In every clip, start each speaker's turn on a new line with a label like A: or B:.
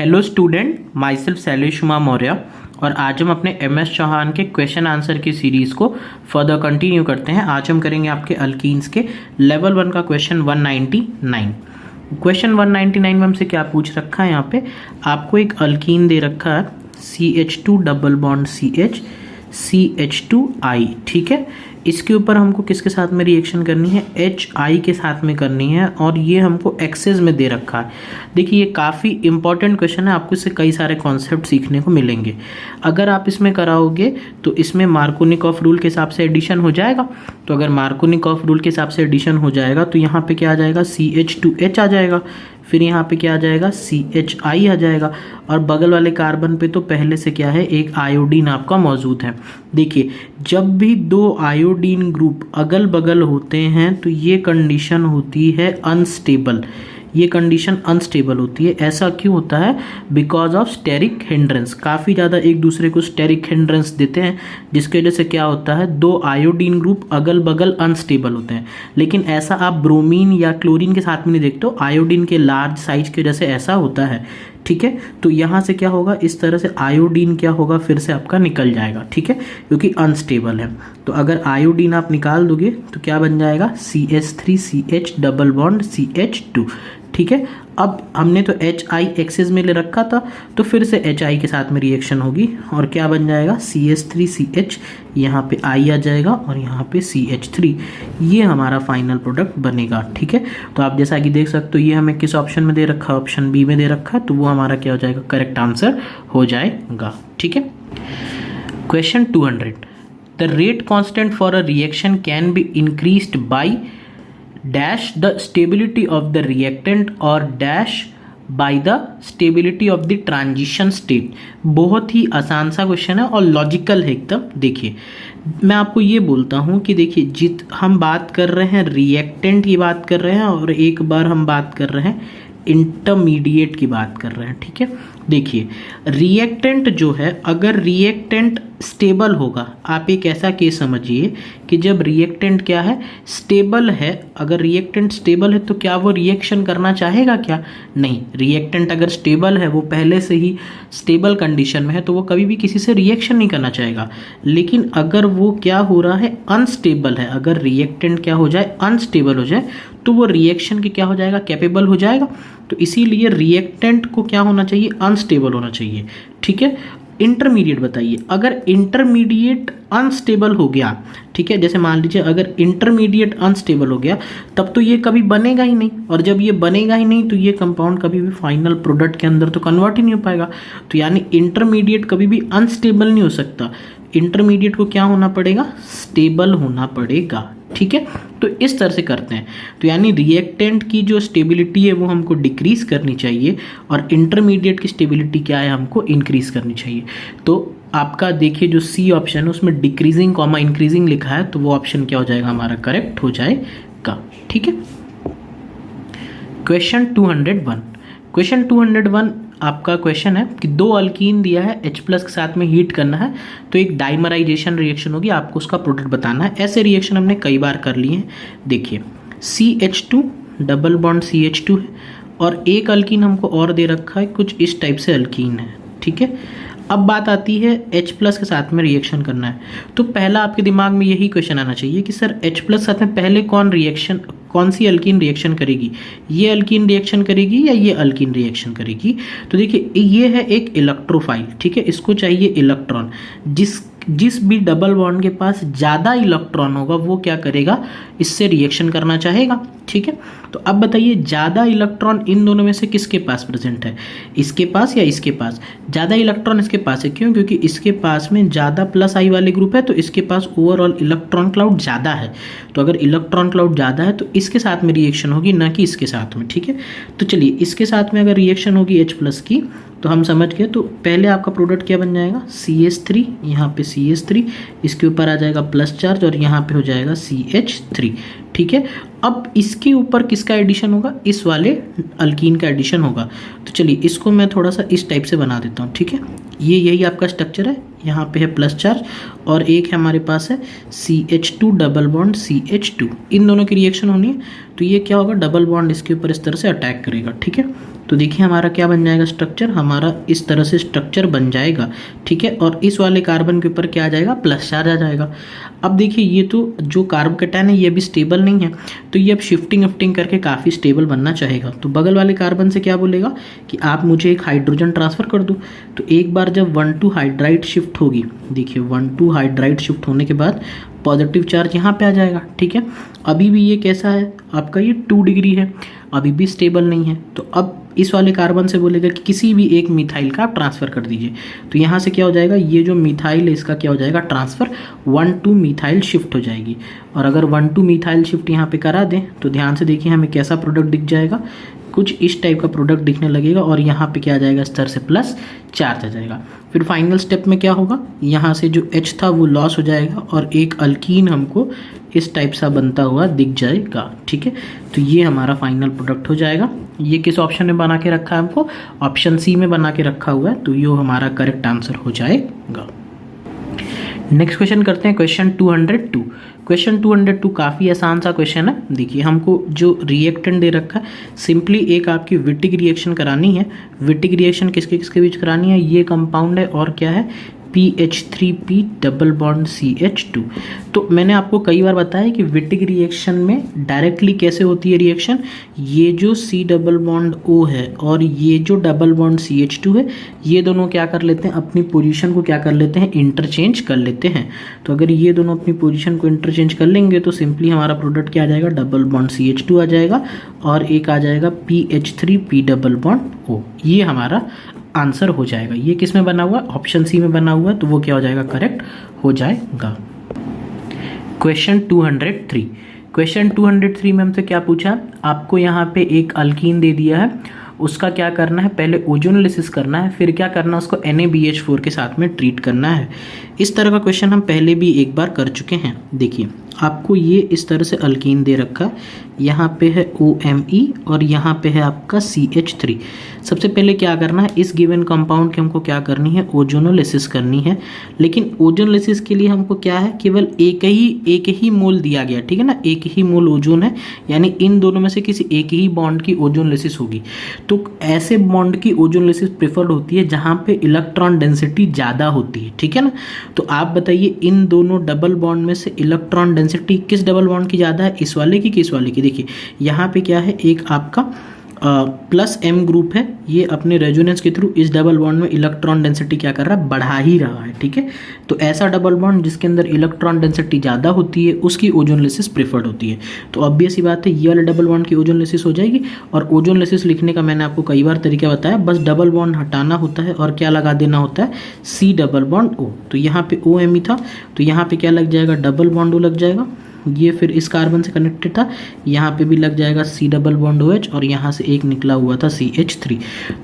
A: Hello student, my self Shailesh Kumar Maurya और आज हम अपने MS चौहान के क्वेश्चन आंसर की सीरीज़ को फर्दर कंटिन्यू करते हैं। आज हम करेंगे आपके अल्कीन्स के लेवल 1 का क्वेश्चन 199। क्वेश्चन 199 में हमसे क्या पूछ रखा है, यहाँ पे आपको एक अल्कीन दे रखा है CH2 double bond CH CH2I, ठीक है। इसके ऊपर हमको किसके साथ में रिएक्शन करनी है, HI के साथ में करनी है और ये हमको एक्सेस में दे रखा है। देखिए ये काफ़ी इंपॉर्टेंट क्वेश्चन है, आपको इससे कई सारे कॉन्सेप्ट सीखने को मिलेंगे। अगर आप इसमें कराओगे तो इसमें मार्कोनिकॉफ रूल के हिसाब से एडिशन हो जाएगा। तो अगर मार्कोनिकॉफ रूल के हिसाब से एडिशन हो जाएगा तो यहाँ पे क्या आ जाएगा, CH2H आ जाएगा, फिर यहाँ पे क्या आ जाएगा, CHI आ जाएगा और बगल वाले कार्बन पे तो पहले से क्या है, एक आयोडीन आपका मौजूद है। देखिए जब भी दो आयोडीन ग्रुप अगल बगल होते हैं तो ये कंडीशन होती है अनस्टेबल। ये कंडीशन अनस्टेबल होती है। ऐसा क्यों होता है? Because of steric hindrance. काफ़ी ज़्यादा एक दूसरे को स्टेरिक हिंड्रेंस देते हैं, जिसकी वजह से क्या होता है, दो आयोडीन ग्रुप अगल बगल अनस्टेबल होते हैं। लेकिन ऐसा आप ब्रोमीन या क्लोरीन के साथ में नहीं देखते हो। आयोडीन के लार्ज साइज की वजह से ऐसा होता है, ठीक है। तो यहाँ से क्या होगा, इस तरह से आयोडीन क्या होगा, फिर से आपका निकल जाएगा, ठीक है, क्योंकि अनस्टेबल है। तो अगर आयोडीन आप निकाल दोगे तो क्या बन जाएगा, CH3CH डबल बॉन्ड CH2, ठीक है। अब हमने तो HI एक्सेस में ले रखा था तो फिर से HI के साथ में रिएक्शन होगी और क्या बन जाएगा, CH3CH, यहाँ पे I आ जाएगा और यहाँ पे CH3, ये हमारा फाइनल प्रोडक्ट बनेगा, ठीक है। तो आप जैसा कि देख सकते हो ये हमें किस ऑप्शन में दे रखा है, ऑप्शन बी में दे रखा है, तो वो हमारा क्या हो जाएगा, करेक्ट आंसर हो जाएगा, ठीक है। Question 200, the rate constant for a reaction can be increased by dash the stability of the reactant और dash by the stability of the transition state. बहुत ही आसान सा क्वेश्चन है और लॉजिकल है एकदम। देखिए मैं आपको ये बोलता हूँ कि देखिए हम बात कर रहे हैं रिएक्टेंट की बात कर रहे हैं और एक बार हम बात कर रहे हैं इंटरमीडिएट की बात कर रहे हैं, ठीक है। देखिए रिएक्टेंट जो है, अगर रिएक्टेंट स्टेबल होगा, आप एक ऐसा केस समझिए कि जब रिएक्टेंट क्या है, स्टेबल है। अगर रिएक्टेंट स्टेबल है तो क्या वो रिएक्शन करना चाहेगा क्या? नहीं। रिएक्टेंट अगर स्टेबल है, वो पहले से ही स्टेबल कंडीशन में है, तो वो कभी भी किसी से रिएक्शन नहीं करना चाहेगा। लेकिन अगर वो क्या हो रहा है, अनस्टेबल है, अगर रिएक्टेंट क्या हो जाए, अनस्टेबल हो जाए, तो वो रिएक्शन के क्या हो जाएगा, कैपेबल हो जाएगा। तो इसीलिए रिएक्टेंट को क्या होना चाहिए, अनस्टेबल होना चाहिए, ठीक है। इंटरमीडिएट बताइए, अगर इंटरमीडिएट अनस्टेबल हो गया, ठीक है, जैसे मान लीजिए अगर इंटरमीडिएट अनस्टेबल हो गया तब तो ये कभी बनेगा ही नहीं, और जब ये बनेगा ही नहीं तो ये कंपाउंड कभी भी फाइनल प्रोडक्ट के अंदर तो कन्वर्ट ही नहीं हो पाएगा। तो यानी इंटरमीडिएट कभी भी अनस्टेबल नहीं हो सकता। इंटरमीडिएट को क्या होना पड़ेगा, स्टेबल होना पड़ेगा, ठीक है। तो इस तरह से करते हैं। तो यानी रिएक्टेंट की जो स्टेबिलिटी है वो हमको डिक्रीज करनी चाहिए और इंटरमीडिएट की स्टेबिलिटी क्या है, हमको इंक्रीज करनी चाहिए। तो आपका देखिए जो सी ऑप्शन है उसमें डिक्रीजिंग कॉमा इंक्रीजिंग लिखा है, तो वो ऑप्शन क्या हो जाएगा, हमारा करेक्ट हो जाएगा, ठीक है। क्वेश्चन 201, क्वेश्चन 201 आपका क्वेश्चन है कि दो अल्कीन दिया है, H+ के साथ में हीट करना है तो एक डाइमराइजेशन रिएक्शन होगी, आपको उसका प्रोडक्ट बताना है। ऐसे रिएक्शन हमने कई बार कर लिए हैं। देखिए CH2 डबल बॉन्ड CH2 है और एक अल्कीन हमको और दे रखा है, कुछ इस टाइप से अल्कीन है, ठीक है। अब बात आती है H+ के साथ में रिएक्शन करना है, तो पहला आपके दिमाग में यही क्वेश्चन आना चाहिए कि सर H+ के साथ में पहले कौन सी अल्कीन रिएक्शन करेगी, ये अल्कीन रिएक्शन करेगी या ये अल्कीन रिएक्शन करेगी। तो देखिए ये है एक इलेक्ट्रोफाइल, ठीक है, इसको चाहिए इलेक्ट्रॉन। जिस भी डबल बॉन्ड के पास ज़्यादा इलेक्ट्रॉन होगा वो क्या करेगा, इससे रिएक्शन करना चाहेगा, ठीक है। तो अब बताइए ज़्यादा इलेक्ट्रॉन इन दोनों में से किसके पास प्रेजेंट है, इसके पास या इसके पास? ज़्यादा इलेक्ट्रॉन इसके पास है, क्यों? क्योंकि इसके पास में ज़्यादा +I वाले ग्रुप है, तो इसके पास ओवरऑल इलेक्ट्रॉन क्लाउड ज़्यादा है। तो अगर इलेक्ट्रॉन क्लाउड ज़्यादा है तो इसके साथ में रिएक्शन होगी, ना कि इसके साथ में, ठीक है। तो चलिए इसके साथ में अगर रिएक्शन होगी H+ की तो हम समझ गए। तो पहले आपका प्रोडक्ट क्या बन जाएगा, CH3, यहाँ पे CH3, इसके ऊपर आ जाएगा प्लस चार्ज और यहाँ पे हो जाएगा CH3, ठीक है। अब इसके ऊपर किसका एडिशन होगा, इस वाले अल्कीन का एडिशन होगा। तो चलिए इसको मैं थोड़ा सा इस टाइप से बना देता हूँ, ठीक है। यही आपका स्ट्रक्चर है, यहाँ पे है प्लस चार्ज और एक है हमारे पास है CH2 डबल बॉन्ड CH2, इन दोनों की रिएक्शन होनी है। तो ये क्या होगा, डबल बॉन्ड इसके ऊपर इस तरह से अटैक करेगा, ठीक है। तो देखिए हमारा क्या बन जाएगा स्ट्रक्चर, हमारा इस तरह से स्ट्रक्चर बन जाएगा, ठीक है। और इस वाले कार्बन के ऊपर क्या आ जाएगा, प्लस चार्ज आ जाएगा। अब देखिए ये तो जो कार्बोकेटायन है ये भी स्टेबल नहीं है, तो ये अब शिफ्टिंग करके काफ़ी स्टेबल बनना चाहेगा। तो बगल वाले कार्बन से क्या बोलेगा कि आप मुझे एक हाइड्रोजन ट्रांसफ़र कर दो। तो एक बार जब 1 to हाइड्राइड शिफ्ट होगी, देखिए 1 to हाइड्राइड शिफ्ट होने के बाद पॉजिटिव चार्ज यहाँ पे आ जाएगा, ठीक है। अभी भी ये कैसा है आपका, ये 2 डिग्री है, अभी भी स्टेबल नहीं है। तो अब इस वाले कार्बन से बोलेगा कि किसी भी एक मिथाइल का आप ट्रांसफ़र कर दीजिए। तो यहाँ से क्या हो जाएगा, ये जो मिथाइल है इसका क्या हो जाएगा ट्रांसफ़र 1 to मिथाइल शिफ्ट हो जाएगी। और अगर 1 to मिथाइल शिफ्ट यहाँ पे करा दें तो ध्यान से देखिए हमें कैसा प्रोडक्ट दिख जाएगा, कुछ इस टाइप का प्रोडक्ट दिखने लगेगा। और यहाँ पे क्या आ जाएगा, इस तरह से प्लस चार्ज आ जाएगा। फिर फाइनल स्टेप में क्या होगा, यहाँ से जो H था वो लॉस हो जाएगा और एक अल्कीन हमको इस टाइप सा बनता हुआ दिख जाएगा, ठीक है। तो ये हमारा फाइनल प्रोडक्ट हो जाएगा। ये किस ऑप्शन में बना के रखा है हमको, ऑप्शन सी में बना के रखा हुआ है, तो ये हमारा करेक्ट आंसर हो जाएगा। नेक्स्ट क्वेश्चन करते हैं, क्वेश्चन 202। क्वेश्चन 202 काफ़ी आसान सा क्वेश्चन है। देखिए हमको जो रिएक्टेंट दे रखा है, सिंपली एक आपकी विटिक रिएक्शन करानी है। विटिक रिएक्शन किसके किसके बीच करानी है, ये कंपाउंड है और क्या है PH3P डबल बॉन्ड CH2। तो मैंने आपको कई बार बताया कि विटिक रिएक्शन में डायरेक्टली कैसे होती है रिएक्शन, ये जो C डबल बॉन्ड O है और ये जो डबल बॉन्ड CH2 है, ये दोनों क्या कर लेते हैं, अपनी पोजीशन को क्या कर लेते हैं, इंटरचेंज कर लेते हैं। तो अगर ये दोनों अपनी पोजीशन को इंटरचेंज कर लेंगे तो सिंपली हमारा प्रोडक्ट क्या आ जाएगा, डबल बॉन्ड CH2 आ जाएगा और एक आ जाएगा PH3P डबल बॉन्ड O। ये हमारा आंसर हो जाएगा। ये किस में बना हुआ है, ऑप्शन सी में बना हुआ है, तो वो क्या हो जाएगा, करेक्ट हो जाएगा। क्वेश्चन 203। क्वेश्चन 203 में हमसे क्या पूछा, आपको यहाँ पे एक अल्कीन दे दिया है, उसका क्या करना है, पहले ओजोनोलिसिस करना है, फिर क्या करना है, उसको NaBH4 के साथ में ट्रीट करना है। इस तरह का क्वेश्चन हम पहले भी एक बार कर चुके हैं। देखिए आपको ये इस तरह से अल्कीन दे रखा है, यहाँ पे है OMe और यहाँ पे है आपका CH3। सबसे पहले क्या करना है, इस गिवन कंपाउंड की हमको क्या करनी है, ओजोनोलिसिस करनी है। लेकिन ओजोनोलिसिस के लिए हमको क्या है, केवल एक ही मोल दिया गया, ठीक है ना, एक ही मोल ओजोन है, यानी इन दोनों में से किसी एक ही बॉन्ड की ओजोनोलिसिस होगी। तो ऐसे बॉन्ड की ओजोनोलिसिस प्रेफर्ड होती है जहाँ पे इलेक्ट्रॉन डेंसिटी ज़्यादा होती है, ठीक है ना। तो आप बताइए इन दोनों डबल बॉन्ड में से इलेक्ट्रॉन डेंसिटी किस डबल बॉन्ड की ज़्यादा है, इस वाले की कि इस वाले की। देखिए यहाँ पे क्या है, एक आपका प्लस M ग्रुप है, ये अपने रेजोनेंस के थ्रू इस डबल बॉन्ड में इलेक्ट्रॉन डेंसिटी क्या कर रहा है, बढ़ा ही रहा है, ठीक है। तो ऐसा डबल बॉन्ड जिसके अंदर इलेक्ट्रॉन डेंसिटी ज़्यादा होती है उसकी ओजोनोलिसिस प्रेफर्ड होती है। तो ऑब्वियस ही बात है ये वाले डबल बॉन्ड की ओजोनोलिसिस हो जाएगी। और ओजोनोलिसिस लिखने का मैंने आपको कई बार तरीका बताया, बस डबल बॉन्ड हटाना होता है और क्या लगा देना होता है, C डबल बॉन्ड O। तो यहाँ पे OMe था, तो यहाँ पे क्या लग जाएगा, डबल बॉन्ड O लग जाएगा। ये फिर इस कार्बन से कनेक्टेड था, यहाँ पे भी लग जाएगा C डबल बॉन्ड OH और यहाँ से एक निकला हुआ था CH3।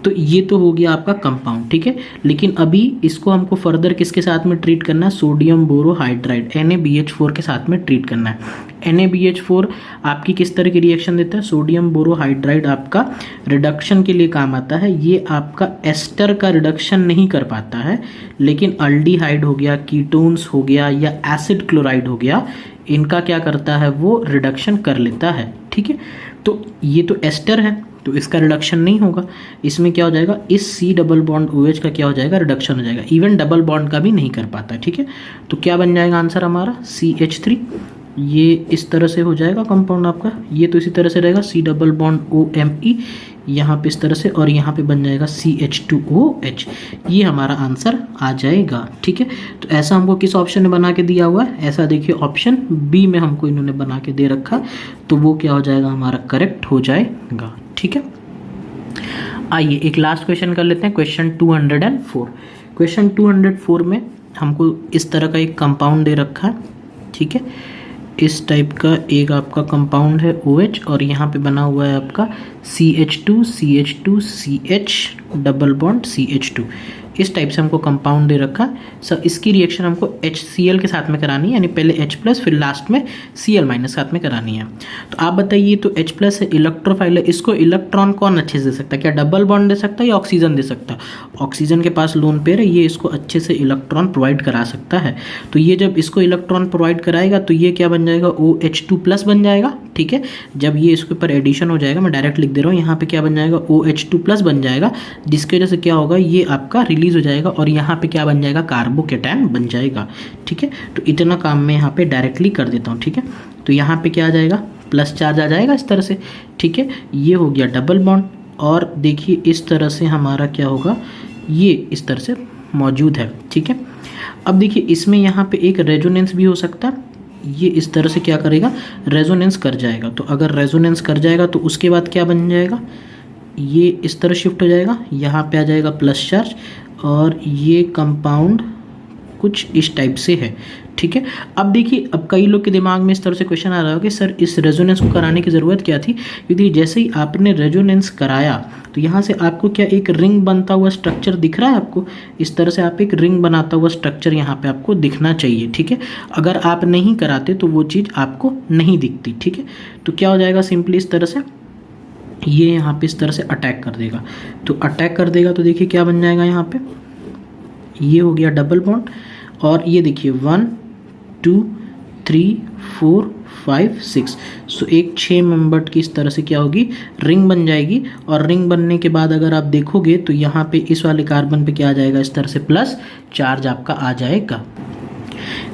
A: तो ये तो हो गया आपका कंपाउंड, ठीक है। लेकिन अभी इसको हमको फर्दर किसके साथ में ट्रीट करना है, सोडियम बोरोहाइड्राइड NaBH4 के साथ में ट्रीट करना है। NaBH4 आपकी किस तरह की रिएक्शन देता है, सोडियम बोरोहाइड्राइड आपका रिडक्शन के लिए काम आता है। ये आपका एस्टर का रिडक्शन नहीं कर पाता है, लेकिन अल्डिहाइड हो गया, कीटोन्स हो गया या एसिड क्लोराइड हो गया, इनका क्या करता है, वो रिडक्शन कर लेता है, ठीक है। तो ये तो एस्टर है तो इसका रिडक्शन नहीं होगा, इसमें क्या हो जाएगा, इस C डबल बॉन्ड OH का क्या हो जाएगा, रिडक्शन हो जाएगा। इवन डबल बॉन्ड का भी नहीं कर पाता, ठीक है। तो क्या बन जाएगा आंसर हमारा, CH3। ये इस तरह से हो जाएगा कंपाउंड आपका, ये तो इसी तरह से रहेगा C डबल बॉन्ड OMe, यहाँ पे इस तरह से, और यहाँ पे बन जाएगा CH2OH। ये हमारा आंसर आ जाएगा, ठीक है। तो ऐसा हमको किस ऑप्शन में बना के दिया हुआ है, ऐसा देखिए ऑप्शन बी में हमको इन्होंने बना के दे रखा, तो वो क्या हो जाएगा, हमारा करेक्ट हो जाएगा, ठीक है। आइए एक लास्ट क्वेश्चन कर लेते हैं, क्वेश्चन 204। क्वेश्चन 204 में हमको इस तरह का एक कंपाउंड दे रखा है, ठीक है। इस टाइप का एक आपका कंपाउंड है OH और यहाँ पे बना हुआ है आपका CH2 CH2 CH double bond CH2। इस टाइप से हमको कंपाउंड दे रखा है सर, इसकी रिएक्शन हमको HCl के साथ में करानी है, यानी पहले H+ फिर लास्ट में Cl- साथ में करानी है। तो आप बताइए, तो H+ है, इलेक्ट्रोफाइल है, इसको इलेक्ट्रॉन कौन अच्छे से दे सकता है? क्या डबल बॉन्ड दे सकता है या ऑक्सीजन दे सकता है? ऑक्सीजन के पास लोन पेयर है, ये इसको अच्छे से इलेक्ट्रॉन प्रोवाइड करा सकता है। तो ये जब इसको इलेक्ट्रॉन प्रोवाइड कराएगा तो ये क्या बन जाएगा, OH2+ बन जाएगा। ठीक है, जब ये इसके ऊपर एडिशन हो जाएगा, मैं डायरेक्ट लिख दे रहा हूँ, यहाँ पे क्या बन जाएगा, OH2+ बन जाएगा, जिसकी वजह से क्या होगा, ये आपका रिलीज हो जाएगा और यहाँ पे क्या बन जाएगा, कार्बोकेटायन बन जाएगा। ठीक है, तो इतना काम मैं यहाँ पे डायरेक्टली कर देता हूँ। ठीक है, तो यहाँ पे क्या आ जाएगा, प्लस चार्ज आ जाएगा इस तरह से। ठीक है, ये हो गया डबल बॉन्ड, और देखिए इस तरह से हमारा क्या होगा, ये इस तरह से मौजूद है। ठीक है, अब देखिए इसमें यहाँ पे एक रेजोनेंस भी हो सकता है, ये इस तरह से क्या करेगा, रेजोनेंस कर जाएगा। तो अगर रेजोनेंस कर जाएगा तो उसके बाद क्या बन जाएगा, ये इस तरह शिफ्ट हो जाएगा, यहाँ पे आ जाएगा प्लस चार्ज, और ये कंपाउंड कुछ इस टाइप से है। ठीक है, अब देखिए, अब कई लोग के दिमाग में इस तरह से क्वेश्चन आ रहा है कि सर इस रेजोनेंस को कराने की ज़रूरत क्या थी, क्योंकि जैसे ही आपने रेजोनेंस कराया तो यहाँ से आपको क्या एक रिंग बनता हुआ स्ट्रक्चर दिख रहा है आपको, इस तरह से आप एक रिंग बनाता हुआ स्ट्रक्चर यहाँ पे आपको दिखना चाहिए। ठीक है, अगर आप नहीं कराते तो वो चीज़ आपको नहीं दिखती। ठीक है, तो क्या हो जाएगा, सिंपली इस तरह से ये यहाँ पे इस तरह से अटैक कर देगा। तो अटैक कर देगा तो देखिए क्या बन जाएगा, यहाँ पे ये हो गया डबल बॉन्ड, और ये देखिए 1 2 3 4 5 6, सो एक 6 मेंबर्ड की इस तरह से क्या होगी, रिंग बन जाएगी। और रिंग बनने के बाद अगर आप देखोगे तो यहाँ पे इस वाले कार्बन पे क्या आ जाएगा, इस तरह से प्लस चार्ज आपका आ जाएगा।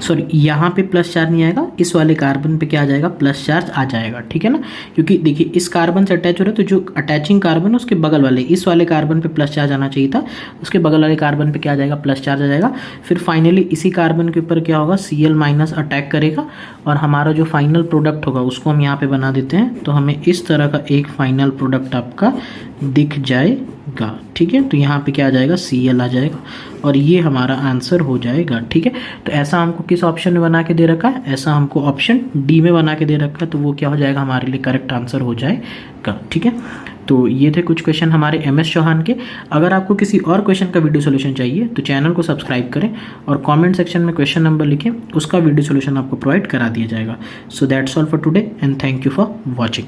A: सॉरी, यहाँ पे प्लस चार्ज नहीं आएगा, इस वाले कार्बन पे क्या आ जाएगा, प्लस चार्ज आ जाएगा। ठीक है ना, क्योंकि देखिए इस कार्बन से अटैच हो रहा है, तो जो अटैचिंग कार्बन है उसके बगल वाले, इस वाले कार्बन पे प्लस चार्ज आना चाहिए था, उसके बगल वाले कार्बन पे क्या आ जाएगा, प्लस चार्ज आ जाएगा। फिर फाइनली इसी कार्बन के ऊपर क्या होगा, Cl- अटैक करेगा, और हमारा जो फाइनल प्रोडक्ट होगा उसको हम यहाँ पे बना देते हैं। तो हमें इस तरह का एक फाइनल प्रोडक्ट आपका दिख जाएगा। ठीक है, तो यहाँ पे क्या आ जाएगा, Cl आ जाएगा, और ये हमारा आंसर हो जाएगा। ठीक है, तो ऐसा हमको किस ऑप्शन में बना के दे रखा है, ऐसा हमको ऑप्शन डी में बना के दे रखा है, तो वो क्या हो जाएगा, हमारे लिए करेक्ट आंसर हो जाएगा। ठीक है, तो ये थे कुछ क्वेश्चन हमारे MS चौहान के। अगर आपको किसी और क्वेश्चन का वीडियो सोल्यूशन चाहिए तो चैनल को सब्सक्राइब करें और कमेंट सेक्शन में क्वेश्चन नंबर लिखें, उसका वीडियो सोल्यूशन आपको प्रोवाइड करा दिया जाएगा। So that's all for today and thank you for watching.